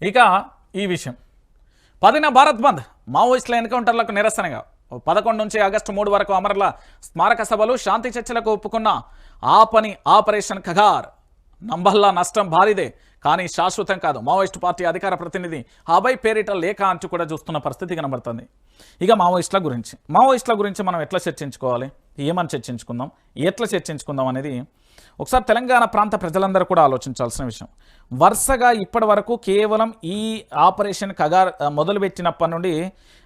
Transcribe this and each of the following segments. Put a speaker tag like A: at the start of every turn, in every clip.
A: ఇక ఈ విషయం 10న భారత్ బంద్ మావోయిస్టుల ఎన్కౌంటర్లకు నిరసనగా 11 నుంచి ఆగస్టు 3 వరకు అమరుల స్మారక సభలు శాంతి చర్చలకు ఒప్పుకున్న ఆ పని ఆపరేషన్ ఖగార్ నంబల్లా నష్టం భారీదే కానీ శాశ్వతం కాదు. మావోయిస్టు పార్టీ అధికార ప్రతినిధి అభయ్ పేరిట లేఖ అంటూ కూడా చూస్తున్న పరిస్థితి కనబడుతుంది. ఇక మావోయిస్టుల గురించి మనం ఎట్లా చర్చించుకోవాలి, ఏమని చర్చించుకుందాం, ఎట్లా చర్చించుకుందాం అనేది ఒకసారి తెలంగాణ ప్రాంత ప్రజలందరూ కూడా ఆలోచించాల్సిన విషయం. వరుసగా ఇప్పటి వరకు కేవలం ఈ ఆపరేషన్ ఖగార్ మొదలుపెట్టినప్పటి నుండి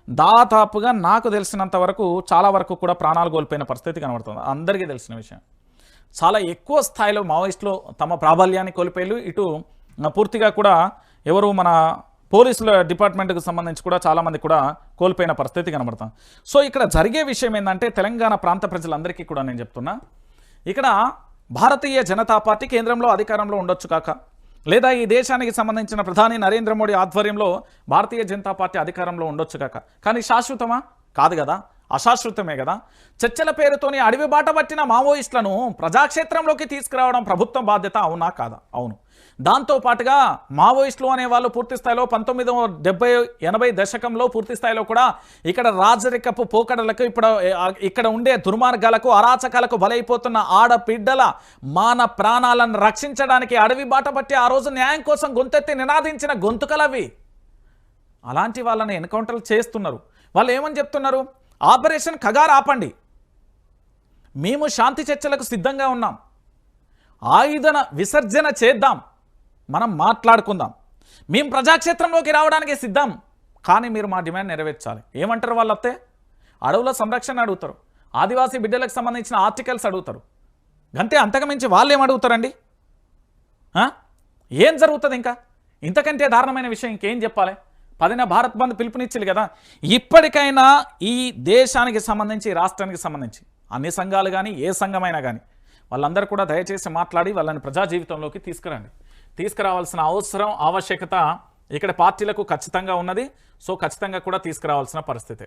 A: దాదాపుగా నాకు తెలిసినంత వరకు చాలా వరకు కూడా ప్రాణాలు కోల్పోయిన పరిస్థితి కనబడుతుంది. అందరికీ తెలిసిన విషయం. చాలా ఎక్కువ స్థాయిలో మావోయిస్టులు తమ ప్రాబల్యాన్ని కోల్పోయారు. ఇటు పూర్తిగా కూడా ఎవరు మన పోలీసుల డిపార్ట్మెంట్కి సంబంధించి కూడా చాలామంది కూడా కోల్పోయిన పరిస్థితి కనబడుతుంది. సో ఇక్కడ జరిగే విషయం ఏంటంటే తెలంగాణ ప్రాంత ప్రజలందరికీ కూడా నేను చెప్తున్నా, ఇక్కడ భారతీయ జనతా పార్టీ కేంద్రంలో అధికారంలో ఉండొచ్చు కాక, లేదా ఈ దేశానికి సంబంధించిన ప్రధాని నరేంద్ర మోడీ ఆధ్వర్యంలో భారతీయ జనతా పార్టీ అధికారంలో ఉండొచ్చు కాక, కానీ శాశ్వతమా కాదు కదా, అశాశ్వతమే కదా. చర్చల పేరుతోని అడవి బాట పట్టిన మావోయిస్టులను ప్రజాక్షేత్రంలోకి తీసుకురావడం ప్రభుత్వం బాధ్యత, అవునా కాదా? అవును. దాంతోపాటుగా మావోయిస్టులు అనేవాళ్ళు పూర్తి స్థాయిలో 1970-80 దశకంలో పూర్తి స్థాయిలో కూడా ఇక్కడ రాజరికపు పోకడలకు ఇక్కడ ఉండే దుర్మార్గాలకు అరాచకాలకు బలైపోతున్న ఆడపిడ్డల మాన ప్రాణాలను రక్షించడానికి అడవి బాట పట్టి ఆ రోజు న్యాయం కోసం గొంతెత్తి నినాదించిన గొంతుకలవి. అలాంటి వాళ్ళని ఎన్కౌంటర్లు చేస్తున్నారు. వాళ్ళు ఏమని చెప్తున్నారు? ఆపరేషన్ ఖగార్ ఆపండి, మేము శాంతి చర్చలకు సిద్ధంగా ఉన్నాం, ఆయుధ విసర్జన చేద్దాం, మనం మాట్లాడుకుందాం, మేము ప్రజాక్షేత్రంలోకి రావడానికి సిద్ధం, కానీ మీరు మా డిమాండ్ నెరవేర్చాలి. ఏమంటారు వాళ్ళు? అత్తే అడవుల సంరక్షణ అడుగుతారు, ఆదివాసీ బిడ్డలకు సంబంధించిన ఆర్టికల్స్ అడుగుతారు, అంతే. అంతకుమించి వాళ్ళు ఏం అడుగుతారండి? ఏం జరుగుతుంది? ఇంకా ఇంతకంటే దారుణమైన విషయం ఇంకేం చెప్పాలి? 10న భారత్ బంద్ పిలుపునిచ్చింది కదా. ఇప్పటికైనా ఈ దేశానికి సంబంధించి, రాష్ట్రానికి సంబంధించి అన్ని సంఘాలు కానీ ఏ సంఘమైనా కానీ వాళ్ళందరూ కూడా దయచేసి మాట్లాడి వాళ్ళని ప్రజా జీవితంలోకి తీసుకురండి. తీసుకురావాల్సిన అవసరం, ఆవశ్యకత ఇక్కడ పార్టీలకు ఖచ్చితంగా ఉన్నది. సో ఖచ్చితంగా కూడా తీసుకురావాల్సిన పరిస్థితి.